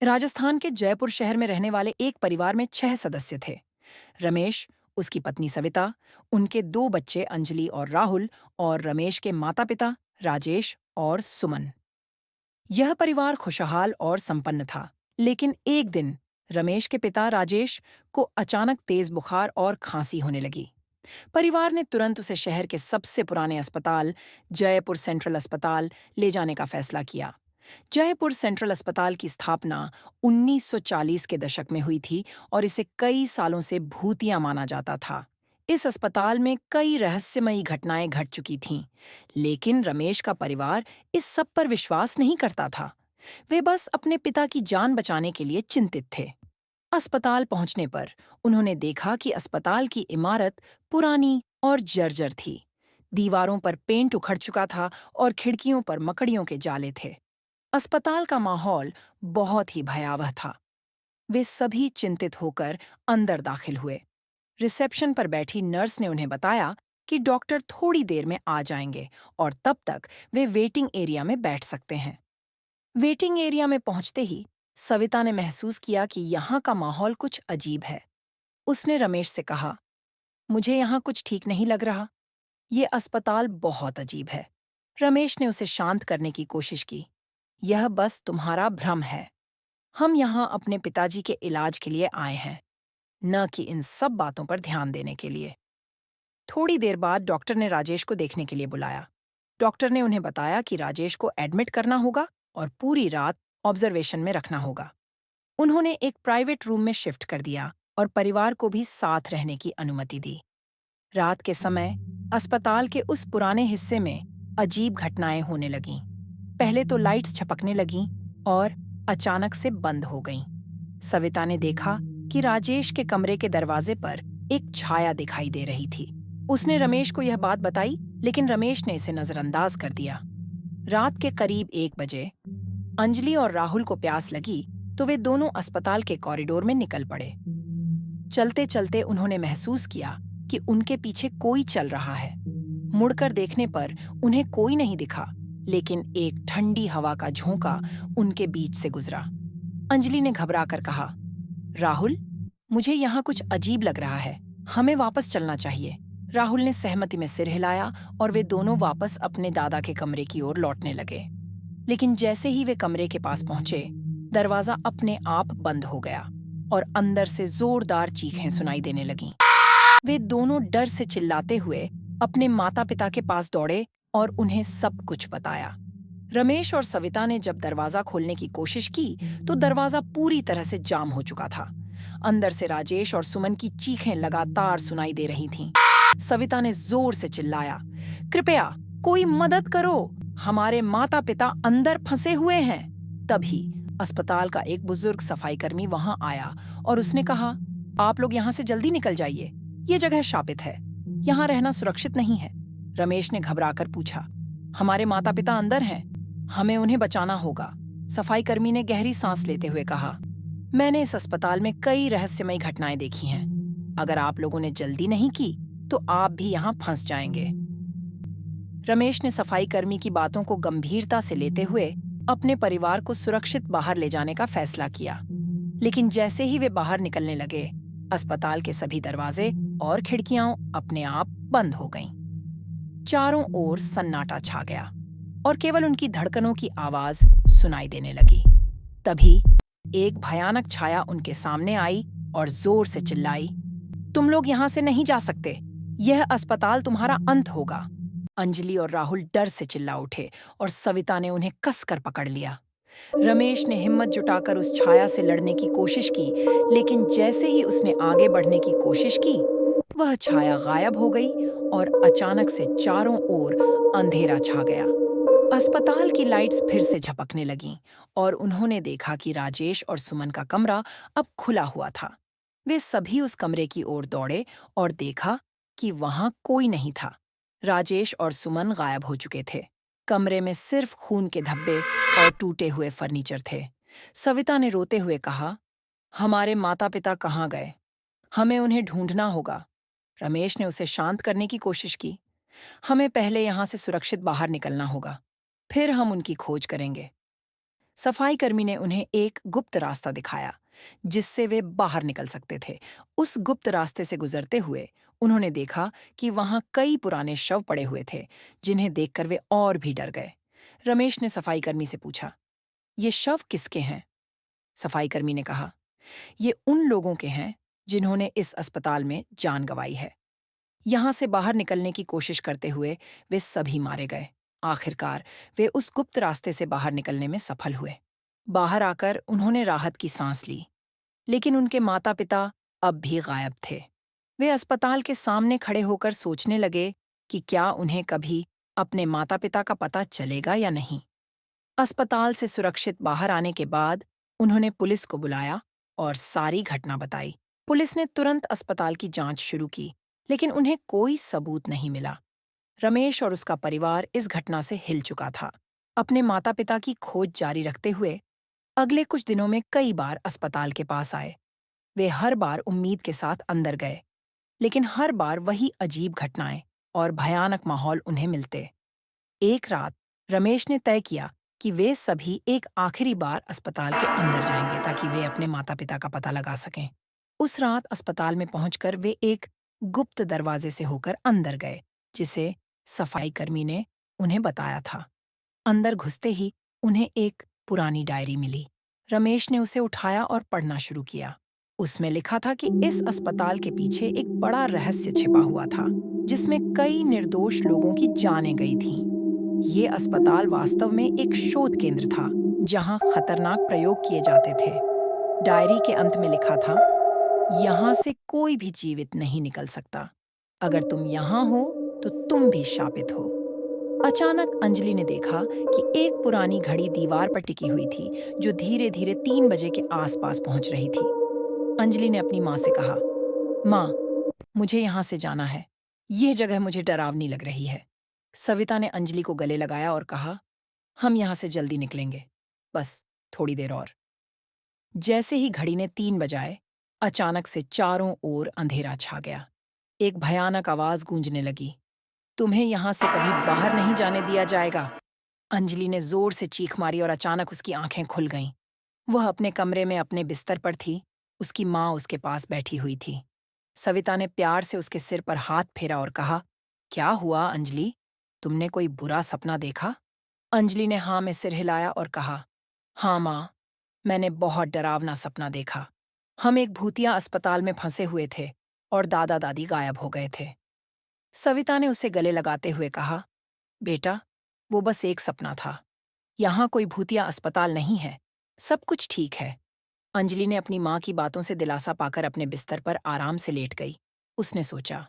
राजस्थान के जयपुर शहर में रहने वाले एक परिवार में 6 सदस्य थे। रमेश, उसकी पत्नी सविता, उनके 2 बच्चे अंजलि और राहुल, और रमेश के माता पिता राजेश और सुमन। यह परिवार खुशहाल और संपन्न था। लेकिन एक दिन रमेश के पिता राजेश को अचानक तेज बुखार और खांसी होने लगी। परिवार ने तुरंत उसे शहर के सबसे पुराने अस्पताल, जयपुर सेंट्रल अस्पताल, ले जाने का फैसला किया। जयपुर सेंट्रल अस्पताल की स्थापना 1940 के दशक में हुई थी और इसे कई सालों से भूतिया माना जाता था। इस अस्पताल में कई रहस्यमयी घटनाएं घट चुकी थीं, लेकिन रमेश का परिवार इस सब पर विश्वास नहीं करता था। वे बस अपने पिता की जान बचाने के लिए चिंतित थे। अस्पताल पहुंचने पर उन्होंने देखा कि अस्पताल की इमारत पुरानी और जर्जर थी। दीवारों पर पेंट उखड़ चुका था और खिड़कियों पर मकड़ियों के जाले थे। अस्पताल का माहौल बहुत ही भयावह था। वे सभी चिंतित होकर अंदर दाखिल हुए। रिसेप्शन पर बैठी नर्स ने उन्हें बताया कि डॉक्टर थोड़ी देर में आ जाएंगे और तब तक वे वेटिंग एरिया में बैठ सकते हैं। वेटिंग एरिया में पहुंचते ही सविता ने महसूस किया कि यहाँ का माहौल कुछ अजीब है। उसने रमेश से कहा, मुझे यहाँ कुछ ठीक नहीं लग रहा। ये अस्पताल बहुत अजीब है। रमेश ने उसे शांत करने की कोशिश की। यह बस तुम्हारा भ्रम है। हम यहाँ अपने पिताजी के इलाज के लिए आए हैं, न कि इन सब बातों पर ध्यान देने के लिए। थोड़ी देर बाद डॉक्टर ने राजेश को देखने के लिए बुलाया। डॉक्टर ने उन्हें बताया कि राजेश को एडमिट करना होगा और पूरी रात ऑब्जर्वेशन में रखना होगा। उन्होंने एक प्राइवेट रूम में शिफ्ट कर दिया और परिवार को भी साथ रहने की अनुमति दी। रात के समय अस्पताल के उस पुराने हिस्से में अजीब घटनाएं होने लगीं। पहले तो लाइट्स झपकने लगीं और अचानक से बंद हो गईं। सविता ने देखा कि राजेश के कमरे के दरवाजे पर एक छाया दिखाई दे रही थी। उसने रमेश को यह बात बताई, लेकिन रमेश ने इसे नजरअंदाज कर दिया। रात के करीब 1 बजे अंजलि और राहुल को प्यास लगी तो वे दोनों अस्पताल के कॉरिडोर में निकल पड़े। चलते चलते उन्होंने महसूस किया कि उनके पीछे कोई चल रहा है। मुड़कर देखने पर उन्हें कोई नहीं दिखा, लेकिन एक ठंडी हवा का झोंका उनके बीच से गुजरा। अंजलि ने घबराकर कहा, राहुल, मुझे यहाँ कुछ अजीब लग रहा है। हमें वापस चलना चाहिए। राहुल ने सहमति में सिर हिलाया और वे दोनों वापस अपने दादा के कमरे की ओर लौटने लगे। लेकिन जैसे ही वे कमरे के पास पहुंचे, दरवाजा अपने आप बंद हो गया और अंदर से जोरदार चीखें सुनाई देने लगीं। वे दोनों डर से चिल्लाते हुए अपने माता-पिता के पास दौड़े और उन्हें सब कुछ बताया। रमेश और सविता ने जब दरवाजा खोलने की कोशिश की, तो दरवाजा पूरी तरह से जाम हो चुका था। अंदर से राजेश और सुमन की चीखें लगातार सुनाई दे रही थीं। सविता ने जोर से चिल्लाया, कृपया कोई मदद करो, हमारे माता-पिता अंदर फंसे हुए हैं। तभी अस्पताल का एक बुजुर्ग सफाईकर्मी वहां आया और उसने कहा, आप लोग यहाँ से जल्दी निकल जाइए। ये जगह शापित है। यहाँ रहना सुरक्षित नहीं है। रमेश ने घबराकर पूछा, हमारे माता-पिता अंदर हैं। हमें उन्हें बचाना होगा। सफाईकर्मी ने गहरी सांस लेते हुए कहा, मैंने इस अस्पताल में कई रहस्यमयी घटनाएं देखी हैं। अगर आप लोगों ने जल्दी नहीं की, तो आप भी यहाँ फंस जाएंगे। रमेश ने सफाईकर्मी की बातों को गंभीरता से लेते हुए अपने परिवार को सुरक्षित बाहर ले जाने का फैसला किया। लेकिन जैसे ही वे बाहर निकलने लगे, अस्पताल के सभी दरवाजे और खिड़कियां अपने आप बंद हो गईं। चारों ओर सन्नाटा छा गया और केवल उनकी धड़कनों की आवाज सुनाई देने लगी। तभी एक भयानक छाया उनके सामने आई और जोर से चिल्लाई, तुम लोग यहाँ से नहीं जा सकते। यह अस्पताल तुम्हारा अंत होगा। अंजलि और राहुल डर से चिल्ला उठे और सविता ने उन्हें कसकर पकड़ लिया। रमेश ने हिम्मत जुटाकर उस छाया से लड़ने की कोशिश की, लेकिन जैसे ही उसने आगे बढ़ने की कोशिश की, वह छाया गायब हो गई और अचानक से चारों ओर अंधेरा छा गया। अस्पताल की लाइट्स फिर से झपकने लगीं और उन्होंने देखा कि राजेश और सुमन का कमरा अब खुला हुआ था। वे सभी उस कमरे की ओर दौड़े और देखा कि वहां कोई नहीं था। राजेश और सुमन गायब हो चुके थे। कमरे में सिर्फ खून के धब्बे और टूटे हुए फर्नीचर थे। सविता ने रोते हुए कहा, हमारे माता-पिता कहाँ गए? हमें उन्हें ढूंढना होगा। रमेश ने उसे शांत करने की कोशिश की। हमें पहले यहाँ से सुरक्षित बाहर निकलना होगा, फिर हम उनकी खोज करेंगे। सफाई कर्मी ने उन्हें एक गुप्त रास्ता दिखाया जिससे वे बाहर निकल सकते थे। उस गुप्त रास्ते से गुजरते हुए उन्होंने देखा कि वहां कई पुराने शव पड़े हुए थे, जिन्हें देखकर वे और भी डर गए। रमेश ने सफाई कर्मी से पूछा, ये शव किसके हैं? सफाई कर्मी ने कहा, ये उन लोगों के हैं जिन्होंने इस अस्पताल में जान गंवाई है। यहां से बाहर निकलने की कोशिश करते हुए वे सभी मारे गए। आखिरकार वे उस गुप्त रास्ते से बाहर निकलने में सफल हुए। बाहर आकर उन्होंने राहत की सांस ली, लेकिन उनके माता पिता अब भी गायब थे। वे अस्पताल के सामने खड़े होकर सोचने लगे कि क्या उन्हें कभी अपने माता पिता का पता चलेगा या नहीं। अस्पताल से सुरक्षित बाहर आने के बाद उन्होंने पुलिस को बुलाया और सारी घटना बताई। पुलिस ने तुरंत अस्पताल की जांच शुरू की, लेकिन उन्हें कोई सबूत नहीं मिला। रमेश और उसका परिवार इस घटना से हिल चुका था। अपने माता पिता की खोज जारी रखते हुए अगले कुछ दिनों में कई बार अस्पताल के पास आए। वे हर बार उम्मीद के साथ अंदर गए, लेकिन हर बार वही अजीब घटनाएं और भयानक माहौल उन्हें मिलते। एक रात रमेश ने तय किया कि वे सभी एक आखिरी बार अस्पताल के अंदर जाएंगे ताकि वे अपने माता पिता का पता लगा सकें। उस रात अस्पताल में पहुंचकर वे एक गुप्त दरवाजे से होकर अंदर गए, जिसे सफाई कर्मी ने उन्हें बताया था। अंदर घुसते ही उन्हें एक पुरानी डायरी मिली। रमेश ने उसे उठाया और पढ़ना शुरू किया। उसमें लिखा था कि इस अस्पताल के पीछे एक बड़ा रहस्य छिपा हुआ था, जिसमें कई निर्दोष लोगों की जानें गई थीं। ये अस्पताल वास्तव में एक शोध केंद्र था, जहां खतरनाक प्रयोग किए जाते थे। डायरी के अंत में लिखा था, यहाँ से कोई भी जीवित नहीं निकल सकता। अगर तुम यहाँ हो, तो तुम भी शापित हो। अचानक अंजलि ने देखा कि एक पुरानी घड़ी दीवार पर टिकी हुई थी, जो धीरे-धीरे 3 बजे के आसपास पहुंच रही थी। अंजलि ने अपनी माँ से कहा, माँ, मुझे यहाँ से जाना है। यह जगह मुझे डरावनी लग रही है। सविता ने अंजलि को गले लगाया और कहा, हम यहाँ से जल्दी निकलेंगे, बस थोड़ी देर और। जैसे ही घड़ी ने 3 बजाए, अचानक से चारों ओर अंधेरा छा गया। एक भयानक आवाज गूंजने लगी, तुम्हें यहाँ से कभी बाहर नहीं जाने दिया जाएगा। अंजलि ने जोर से चीख मारी और अचानक उसकी आंखें खुल गईं। वह अपने कमरे में अपने बिस्तर पर थी, उसकी माँ उसके पास बैठी हुई थी। सविता ने प्यार से उसके सिर पर हाथ फेरा और कहा, क्या हुआ अंजलि? तुमने कोई बुरा सपना देखा? अंजलि ने हाँ में सिर हिलाया और कहा, हाँ माँ, मैंने बहुत डरावना सपना देखा। हम एक भूतिया अस्पताल में फंसे हुए थे और दादा दादी गायब हो गए थे। सविता ने उसे गले लगाते हुए कहा, बेटा, वो बस एक सपना था। यहाँ कोई भूतिया अस्पताल नहीं है, सब कुछ ठीक है। अंजलि ने अपनी माँ की बातों से दिलासा पाकर अपने बिस्तर पर आराम से लेट गई। उसने सोचा,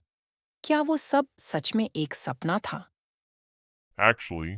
क्या वो सब सच में एक सपना था? Actually,